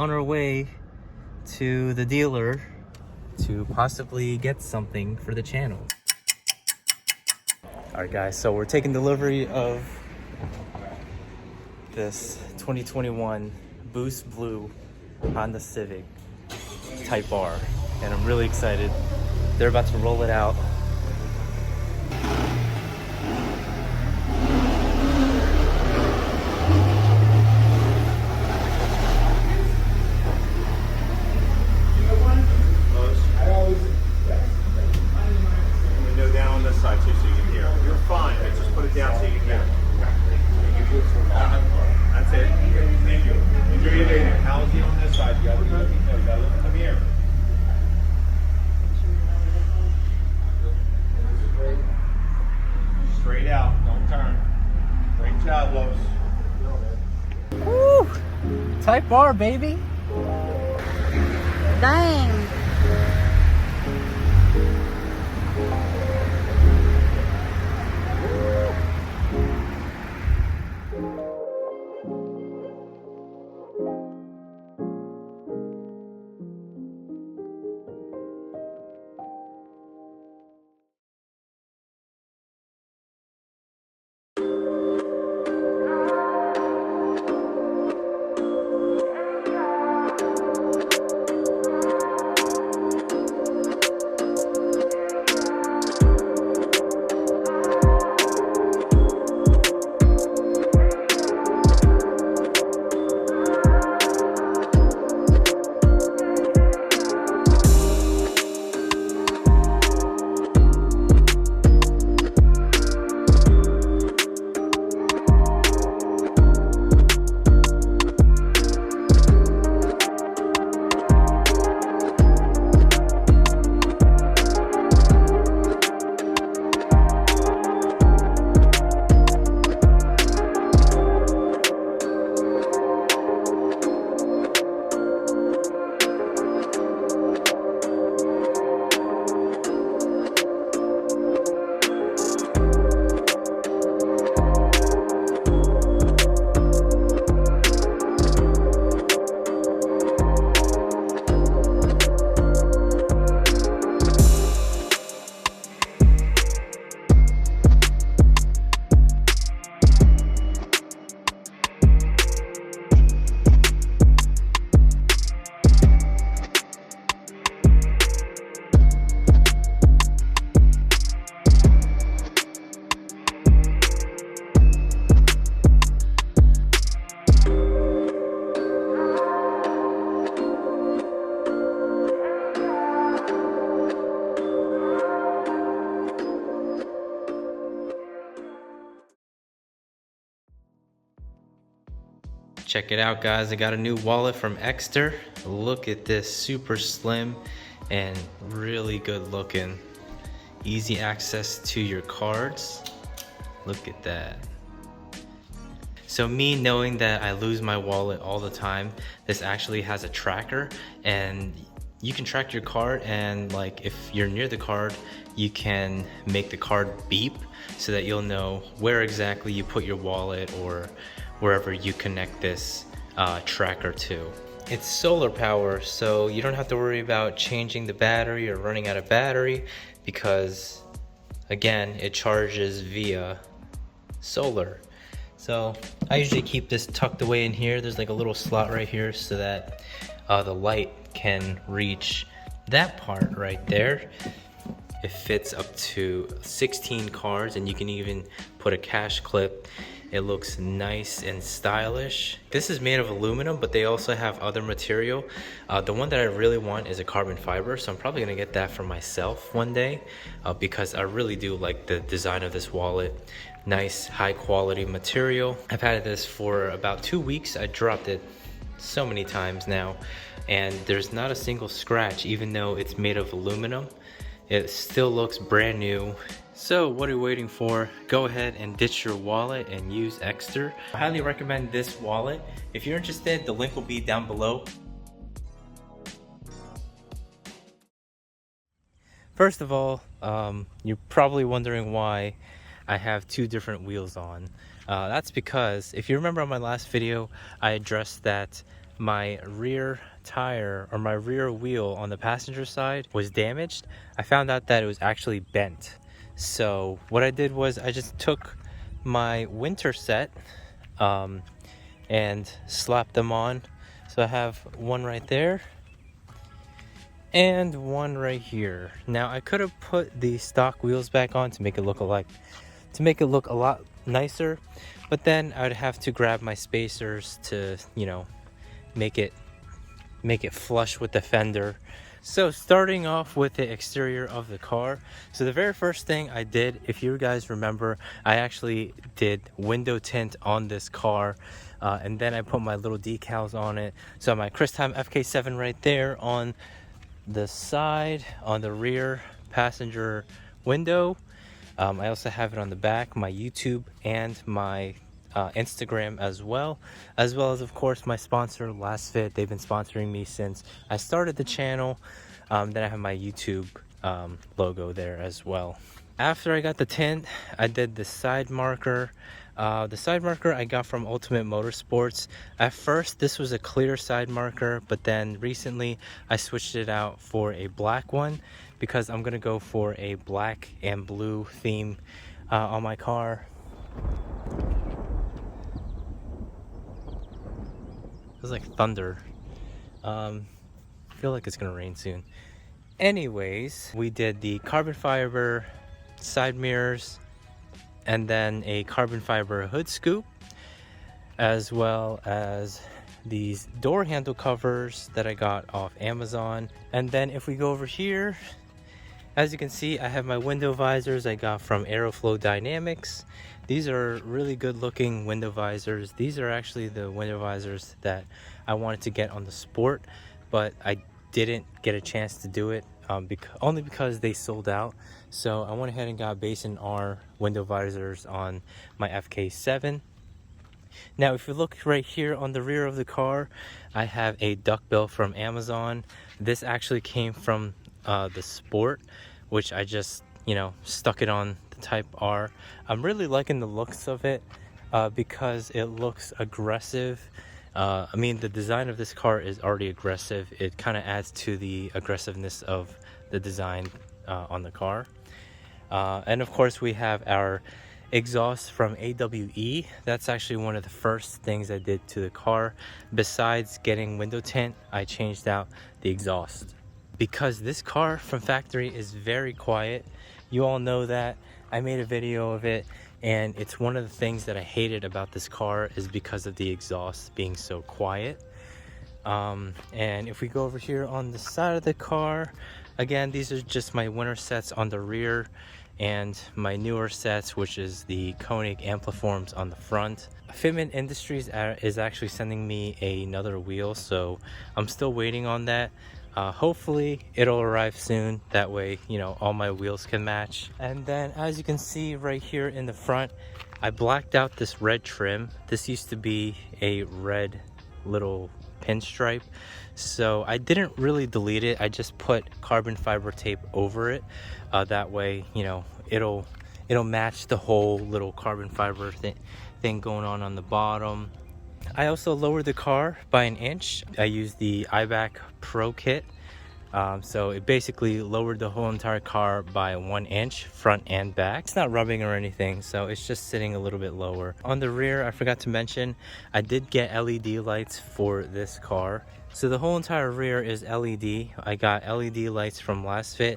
On our way to the dealer to possibly get something for the channel. Alright guys, so we're taking delivery of this 2021 Boost Blue Honda Civic Type R, and I'm really excited. They're about to roll it out. Window down on this side too, so you can hear. You're fine, but just put it down so you can hear. That's it. Thank you. Enjoy your day. How's he on this side? You gotta look. Come here. Straight out. Don't turn. Great job, Los. Woo! Type R, baby. Dang. Check it out, guys. I got a new wallet from Ekster. Look at this, super slim and really good looking. Easy access to your cards. Look at that. So me knowing that I lose my wallet all the time, this actually has a tracker, and you can track your card, and like if you're near the card, you can make the card beep so that you'll know where exactly you put your wallet or wherever you connect this tracker to. It's solar power, so you don't have to worry about changing the battery or running out of battery, because again, it charges via solar. So I usually keep this tucked away in here. There's like a little slot right here so that the light can reach that part right there. It fits up to 16 cards, and you can even put a cash clip. It looks nice and stylish. This is made of aluminum, but they also have other material. The one that I really want is a carbon fiber, so I'm probably gonna get that for myself one day because I really do like the design of this wallet. Nice, high quality material. I've had this for about 2 weeks. I dropped it so many times now, and there's not a single scratch, even though it's made of aluminum. It still looks brand new. So what are you waiting for? Go ahead and ditch your wallet and use Ekster. I highly recommend this wallet. If you're interested, the link will be down below. First of all, you're probably wondering why I have two different wheels on. That's because if you remember on my last video, I addressed that my rear tire or my rear wheel on the passenger side was damaged, I found out that it was actually bent. So what I did was I just took my winter set and slapped them on. So I have one right there and one right here. Now I could have put the stock wheels back on to make it look a lot nicer, but then I would have to grab my spacers to, you know, make it flush with the fender. So starting off with the exterior of the car, so the very first thing I did, if you guys remember, I actually did window tint on this car, and then I put my little decals on it. So my Christime FK7 right there on the side, on the rear passenger window. I also have it on the back, my YouTube and my Instagram as well as of course my sponsor LASFIT. They've been sponsoring me since I started the channel. Then I have my YouTube logo there as well. After I got the tint, I did the side marker. The side marker I got from Ultimate Motorsports. At first this was a clear side marker, but then recently I switched it out for a black one because I'm gonna go for a black and blue theme on my car. It's like thunder. I feel like it's gonna rain soon. Anyways, we did the carbon fiber side mirrors and then a carbon fiber hood scoop, as well as these door handle covers that I got off Amazon. And then if we go over here, as you can see, I have my window visors I got from Aeroflow Dynamics. These are really good looking window visors. These are actually the window visors that I wanted to get on the Sport, but I didn't get a chance to do it only because they sold out. So I went ahead and got Basin R window visors on my FK7. Now if you look right here on the rear of the car, I have a duckbill from Amazon. This actually came from the Sport, which I just, you know, stuck it on the Type R. I'm really liking the looks of it because it looks aggressive. I mean, the design of this car is already aggressive. It kind of adds to the aggressiveness of the design on the car. And of course we have our exhaust from AWE. That's actually one of the first things I did to the car. Besides getting window tint, I changed out the exhaust because this car from factory is very quiet. You all know that. I made a video of it, and it's one of the things that I hated about this car is because of the exhaust being so quiet. And if we go over here on the side of the car, again, these are just my winter sets on the rear and my newer sets, which is the Konig Ampliforms on the front. Fitment Industries is actually sending me another wheel, so I'm still waiting on that. Hopefully it'll arrive soon, that way, you know, all my wheels can match. And then as you can see right here in the front, I blacked out this red trim. This used to be a red little pinstripe, so I didn't really delete it. I just put carbon fiber tape over it. That way, you know, it'll match the whole little carbon fiber thing going on the bottom. I also lowered the car by 1 inch. I used the Iv'e Pro kit. So it basically lowered the whole entire car by 1 inch, front and back. It's not rubbing or anything, so it's just sitting a little bit lower. On the rear, I forgot to mention, I did get LED lights for this car. So the whole entire rear is LED. I got LED lights from LASFIT,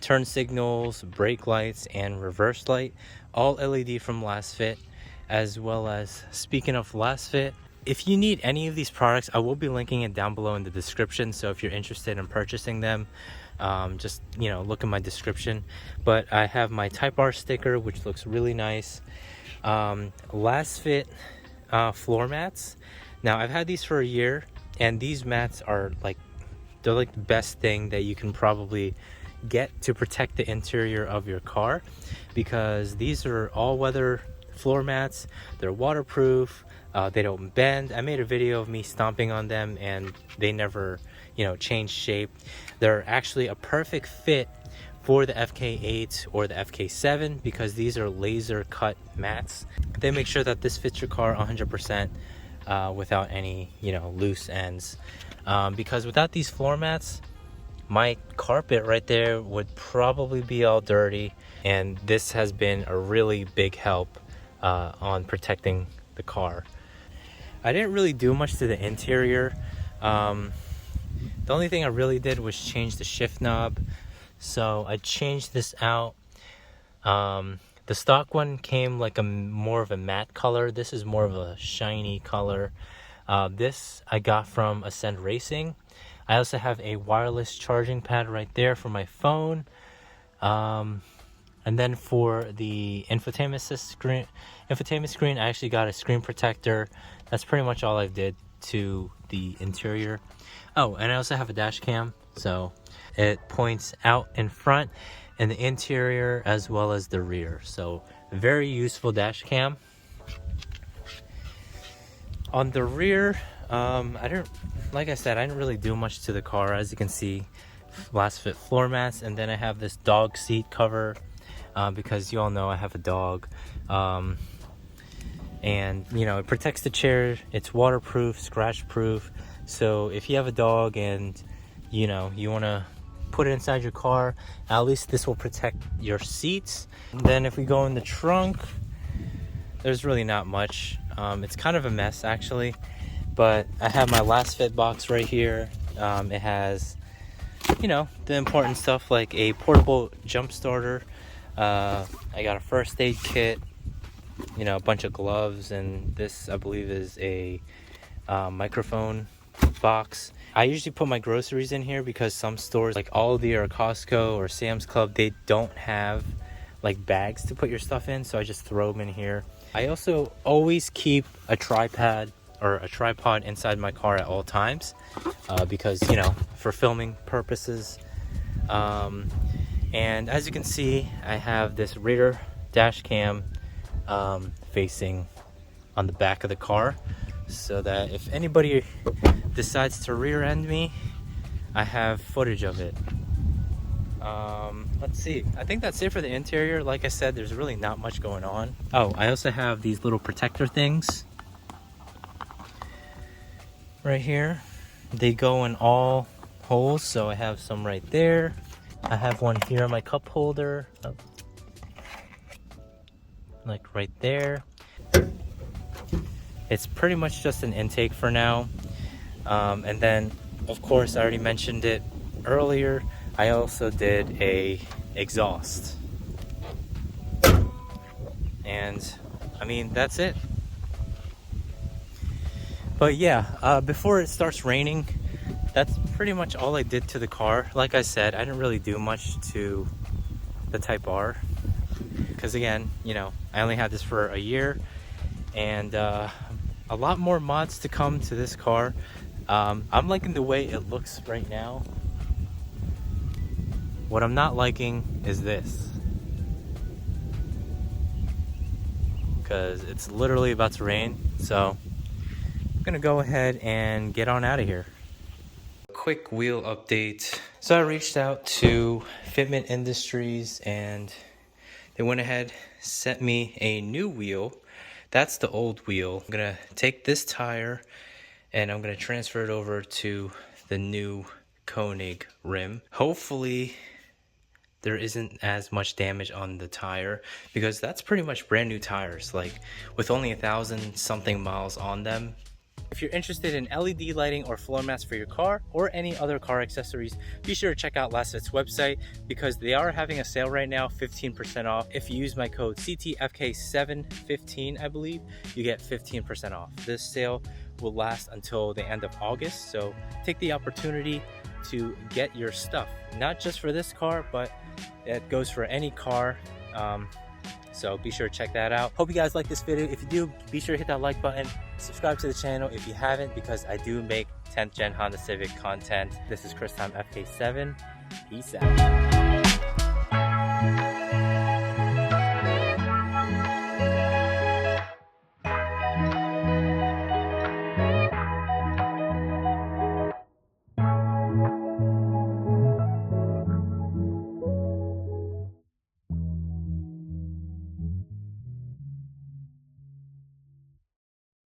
turn signals, brake lights, and reverse light, all LED from LASFIT. As well as, speaking of LASFIT, if you need any of these products, I will be linking it down below in the description. So if you're interested in purchasing them, just, you know, look in my description. But I have my Type R sticker, which looks really nice. LASFIT floor mats. Now I've had these for a year, and these mats are like, they're like the best thing that you can probably get to protect the interior of your car, because these are all-weather floor mats. They're waterproof. They don't bend. I made a video of me stomping on them, and they never, you know, change shape. They're actually a perfect fit for the FK8 or the FK7 because these are laser cut mats. They make sure that this fits your car 100%. without any, you know, loose ends. Because without these floor mats, my carpet right there would probably be all dirty, and this has been a really big help on protecting the car. I didn't really do much to the interior. The only thing I really did was change the shift knob. So I changed this out. The stock one came like more of a matte color. This is more of a shiny color. This I got from Ascend Racing. I also have a wireless charging pad right there for my phone. And then for the infotainment screen, I actually got a screen protector. That's pretty much all I did to the interior. Oh, and I also have a dash cam, so it points out in front in the interior as well as the rear. So very useful dash cam. On the rear, like I said, I didn't really do much to the car. As you can see, LASFIT floor mats, and then I have this dog seat cover because you all know I have a dog. And you know, it protects the chair. It's waterproof, scratch proof. So if you have a dog and you know you want to put it inside your car, at least this will protect your seats. And then if we go in the trunk, there's really not much. It's kind of a mess actually, but I have my LASFIT box right here. It has, you know, the important stuff like a portable jump starter. I got a first aid kit, you know, a bunch of gloves, and this I believe is a microphone box. I usually put my groceries in here because some stores like Aldi or Costco or Sam's Club, they don't have like bags to put your stuff in, so I just throw them in here. I also always keep a tripod inside my car at all times because, you know, for filming purposes. And as you can see, I have this rear dash cam facing on the back of the car, so that if anybody decides to rear end me, I have footage of it. Let's see, I think that's it for the interior. Like I said, there's really not much going on. Oh, I also have these little protector things right here. They go in all holes, so I have some right there. I have one here on my cup holder, like right there. It's pretty much just an intake for now. And then, of course, I already mentioned it earlier, I also did a exhaust. And I mean, that's it. But yeah, before it starts raining, that's pretty much all I did to the car. Like I said, I didn't really do much to the Type R because, again, you know, I only had this for a year, and a lot more mods to come to this car. I'm liking the way it looks right now. What I'm not liking is this, because it's literally about to rain. So I'm gonna go ahead and get on out of here. Quick wheel update. So I reached out to Fitment Industries and they went ahead, sent me a new wheel. That's the old wheel. I'm gonna take this tire and I'm gonna transfer it over to the new Konig rim. Hopefully there isn't as much damage on the tire, because that's pretty much brand new tires, like with only 1,000 something miles on them. If you're interested in LED lighting or floor mats for your car or any other car accessories, be sure to check out LASFIT's website, because they are having a sale right now, 15% off. If you use my code CTFK715, I believe, you get 15% off. This sale will last until the end of August, so take the opportunity to get your stuff, not just for this car, but it goes for any car. So be sure to check that out. Hope you guys like this video. If you do, be sure to hit that like button. Subscribe to the channel if you haven't, because I do make 10th gen Honda Civic content. This is Chris Time FK7. Peace out.